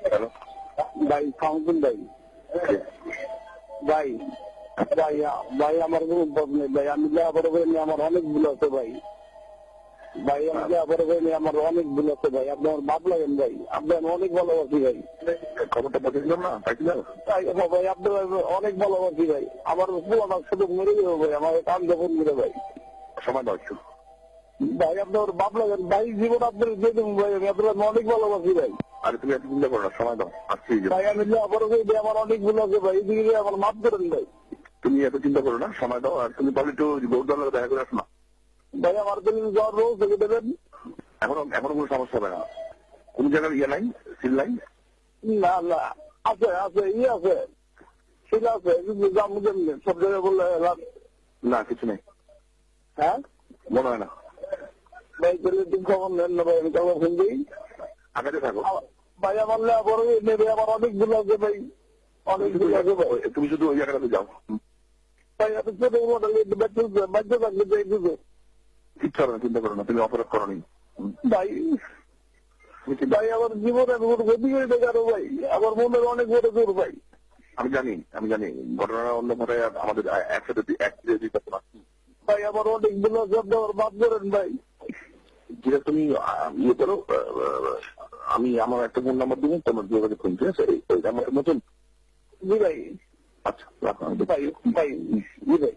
Hello ভাই fountain ভাই ভাই ভাই ভাই আমার কোনো পদ নেই ভাই, আমি লেখাপড়া করে নিয়ে আমার অনেক ভুল আছে ভাই। ভাই আমি লেখাপড়া করে নিয়ে আমার অনেক ভুল আছে ভাই, আপনি আমার বাপ লাগেন ভাই, আপনি আমি অনেক ভালোবাসি ভাই। খবরটা পাঠিয়েছিলাম না, পাঠিয়ে ভাই আপনার অনেক ভালোবাসি ভাই, আমার পুরোটা শুধু মরে যাবো ভাই, আমার কান যখন মেরে ভাই। সময় দাও একটু। ভাই আপনার বাপ লাগেন ভাই, জীবন আপনার দিয়ে দেবো ভাই, আমি আপনার অনেক ভালোবাসি ভাই। আরে তুমি এত চিন্তা করো না, সময় দাও, আসছি। ভাই আমি লেখাপড়া করে নিয়ে আমার অনেক ভুল আছে ভাই, এদিকে আমার মাফ করেন ভাই। তুমি এত চিন্তা করো না, সময় দাও। আর তুমি তাহলে একটু গৌরদলের দেখা করে আসো না। ভাই আমার তুমি জ্বর রোজ থেকে দেবেন। এখনো এখনো কোনো সমস্যা হবে না। কোন জায়গায় ইয়ে নাই, সিল নাই? না না, আছে আছে আছে, ঠিক আছে, কিন্তু দাম কেমনি সব জায়গায় বললে না, কিছু নেই, হ্যাঁ মনে হয় না। ভাই তাহলে তুমি খবর নেন না ভাই, আমি খবর ফোন দিই। আগাতে থাকো। ভাই আমার লেখাপড়া নেবে, আমার অনেক ভুল আছে ভাই, অনেক ভুল আছে ভাই। তুমি শুধু ওই জায়গাটাতে যাও। ভাই আপনি ছোট মডেল বাধ্য থাকলে যাই বুঝো ইচ্ছা হবে না, চিন্তা করো না, তুমি অপরাধ করো নি। ভাই। ভাই আমার জীবনে আমি কোনো ক্ষতি করে দেখারো ভাই, আমার মনের অনেক বড় জোর ভাই। আমি জানি ঘটনাটা অন্য ঘটে আমাদের একসাথে এক দিতে পারছি। ভাই আমার অনেক ভুল আছে, আপনি আমার মাফ করেন ভাই। যেটা তুমি ইয়ে করো, আমি আমার একটা ফোন নাম্বার দেবো, তোমার যোগাযোগ ফোন, ঠিক আছে? এই আমার নতুন। জি ভাই। আচ্ছা রাখো। ভাই ভাই জি ভাই।